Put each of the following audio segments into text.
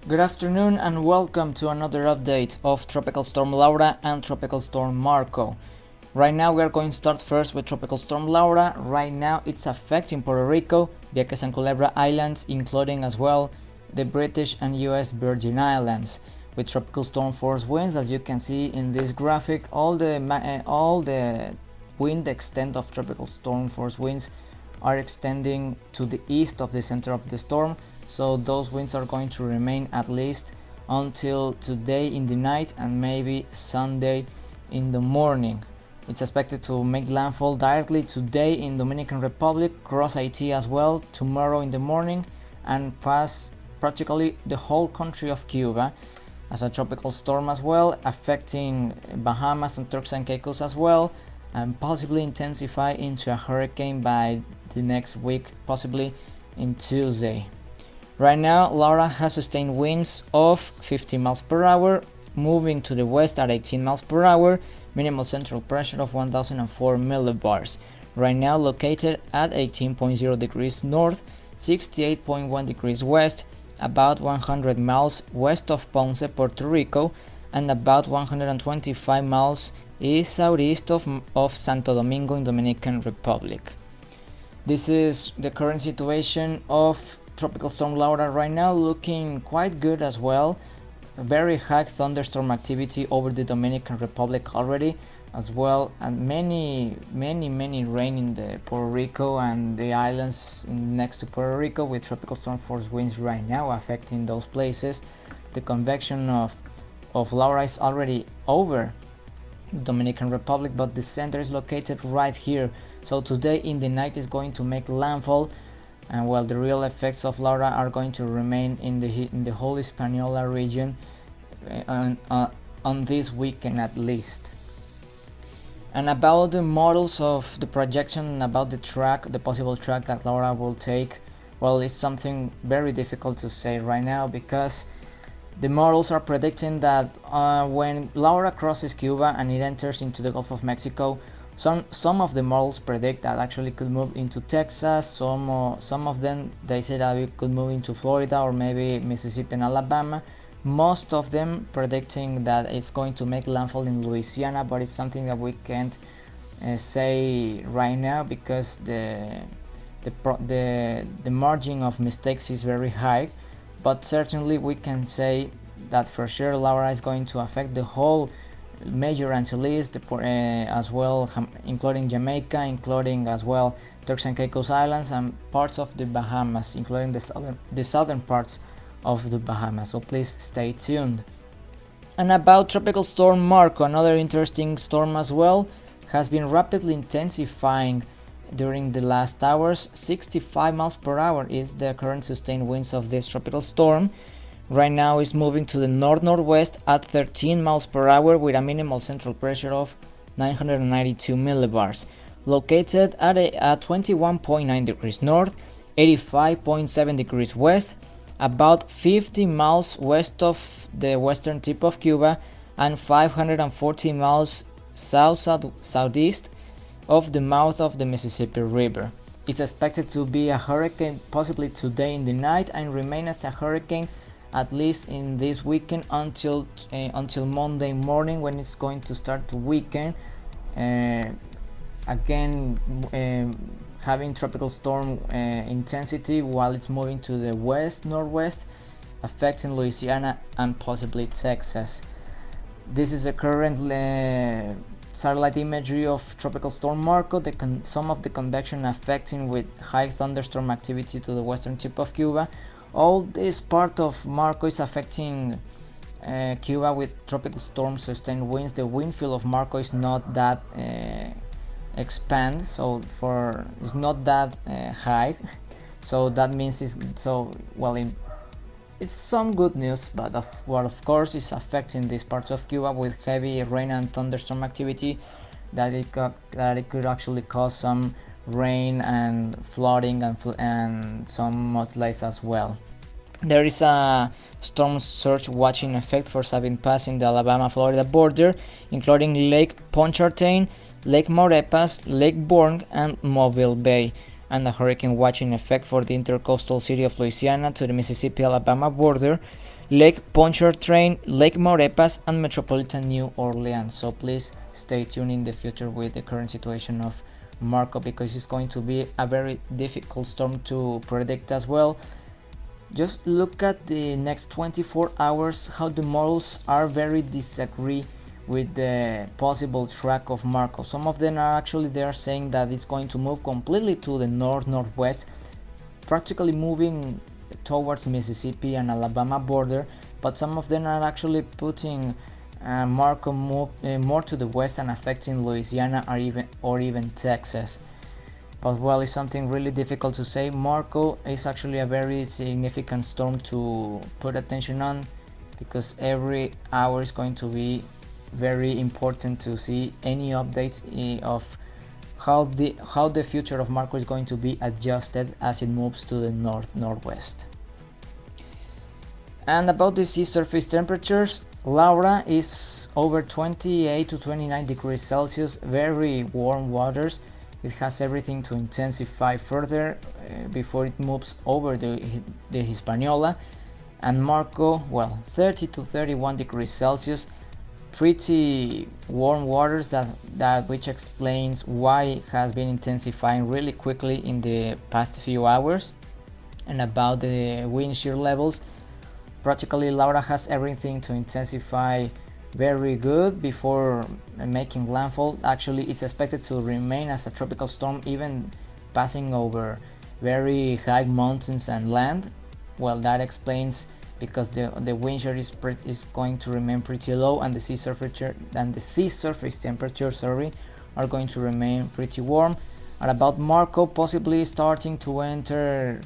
Good afternoon and welcome to another update of Tropical Storm Laura and Tropical Storm Marco. Right now we are going to start first with Tropical Storm Laura. Right now it's affecting Puerto Rico, Vieques and Culebra Islands, including as well the British and US Virgin Islands. With tropical storm force winds, as you can see in this graphic, all the wind extent of tropical storm force winds are extending to the east of the center of the storm, so those winds are going to remain at least until today in the night and maybe Sunday in the morning. It's expected to make landfall directly today in Dominican Republic, cross Haiti as well tomorrow in the morning, and pass practically the whole country of Cuba as a tropical storm as well, affecting Bahamas and Turks and Caicos as well, and possibly intensify into a hurricane by the next week, possibly in Tuesday. Right now, Laura has sustained winds of 50 miles per hour, moving to the west at 18 miles per hour, minimal central pressure of 1004 millibars. Right now located at 18.0 degrees north, 68.1 degrees west, about 100 miles west of Ponce, Puerto Rico, and about 125 miles east-southeast of Santo Domingo in Dominican Republic. This is the current situation of Tropical Storm Laura right now, looking quite good as well. Very high thunderstorm activity over the Dominican Republic already as well, and many rain in the Puerto Rico and the islands next to Puerto Rico, with tropical storm force winds right now affecting those places. The convection of Laura is already over Dominican Republic, but the center is located right here, so today in the night is going to make landfall, and while the real effects of Laura are going to remain in the whole Hispaniola region on this weekend at least. And about the models of the projection, about the possible track that Laura will take, well, it's something very difficult to say right now, because the models are predicting that when Laura crosses Cuba and it enters into the Gulf of Mexico, some of the models predict that actually could move into Texas. Some of them, they say that it could move into Florida or maybe Mississippi and Alabama. Most of them predicting that it's going to make landfall in Louisiana, but it's something that we can't say right now, because the margin of mistakes is very high. But certainly we can say that for sure Laura is going to affect the whole major Antilles, as well, including Jamaica, including as well Turks and Caicos Islands, and parts of the Bahamas, including the southern parts of the Bahamas, so please stay tuned. And about Tropical Storm Marco, another interesting storm as well, has been rapidly intensifying during the last hours. 65 miles per hour is the current sustained winds of this tropical storm. Right now is moving to the north-northwest at 13 miles per hour with a minimal central pressure of 992 millibars. Located at 21.9 degrees north, 85.7 degrees west, about 50 miles west of the western tip of Cuba, and 540 miles southeast of the mouth of the Mississippi River. It's expected to be a hurricane possibly today in the night and remain as a hurricane at least in this weekend until Monday morning, when it's going to start to weaken again, having tropical storm intensity while it's moving to the west-northwest, affecting Louisiana and possibly Texas. This is the current satellite imagery of Tropical Storm Marco. Some of the convection affecting with high thunderstorm activity to the western tip of Cuba. All this part of Marco is affecting Cuba with tropical storm sustained winds. The wind field of Marco is not that expand, so it's not that high, so that means it's some good news, but of course is affecting these parts of Cuba with heavy rain and thunderstorm activity, that it could actually cause some rain and flooding and some mudslides as well. There is a storm surge watching effect for Sabine Pass in the Alabama-Florida border, including Lake Pontchartrain, Lake Maurepas, Lake Bourne, and Mobile Bay, and a hurricane watching effect for the intercoastal city of Louisiana to the Mississippi-Alabama border, Lake Pontchartrain, Lake Maurepas, and Metropolitan New Orleans. So please stay tuned in the future with the current situation of Marco, because it's going to be a very difficult storm to predict as well. Just look at the next 24 hours, how the models are very disagree with the possible track of Marco. Some of them are actually they are saying that it's going to move completely to the northwest, practically moving towards Mississippi and Alabama border, but some of them are actually putting Marco more to the west and affecting Louisiana or even Texas. But well, it's something really difficult to say. Marco is actually a very significant storm to put attention on, because every hour is going to be very important to see any updates of how the future of Marco is going to be adjusted as it moves to the northwest. And about the sea surface temperatures, Laura is over 28 to 29 degrees Celsius, very warm waters. It has everything to intensify further before it moves over the Hispaniola. And Marco, well, 30 to 31 degrees Celsius, pretty warm waters that which explains why it has been intensifying really quickly in the past few hours. And about the wind shear levels, practically Laura has everything to intensify very good before making landfall. Actually, it's expected to remain as a tropical storm, even passing over very high mountains and land. Well, that explains because the wind shear is going to remain pretty low, and the sea surface temperature are going to remain pretty warm. And about Marco possibly starting to enter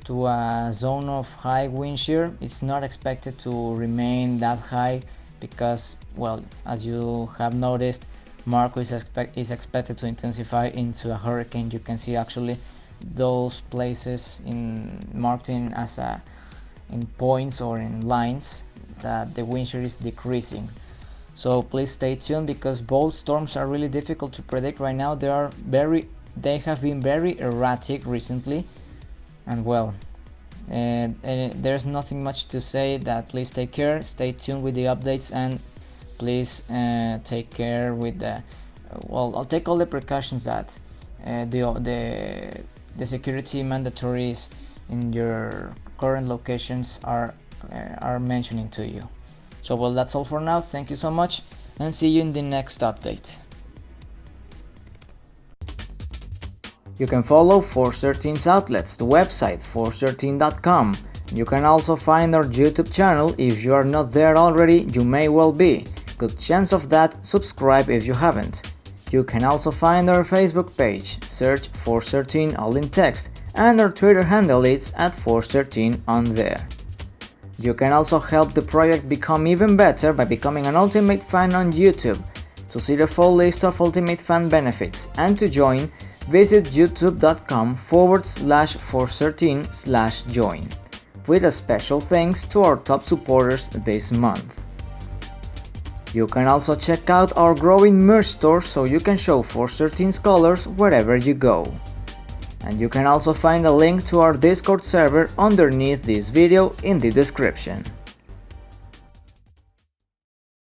to a zone of high wind shear, it's not expected to remain that high, because, well, as you have noticed, Marco is expected to intensify into a hurricane. You can see actually those places marked in points or in lines that the wind shear is decreasing. So please stay tuned, because both storms are really difficult to predict right now. They have been very erratic recently, and well, and there's nothing much to say. That please take care, stay tuned with the updates, and please take care with the I'll take all the precautions that the security mandatories in your current locations are mentioning to you. So well, that's all for now. Thank you so much, and see you in the next update. You can follow Force 13's outlets, the website force13.com. You can also find our YouTube channel. If you are not there already, you may well be. Good chance of that, subscribe if you haven't. You can also find our Facebook page, search Force 13 all in text, and our Twitter handle is @Force13 on there. You can also help the project become even better by becoming an Ultimate Fan on YouTube. To see the full list of Ultimate Fan benefits and to join, visit youtube.com/Force13/join. With a special thanks to our top supporters this month. You can also check out our growing merch store so you can show Force 13's colors wherever you go. And you can also find a link to our Discord server underneath this video in the description.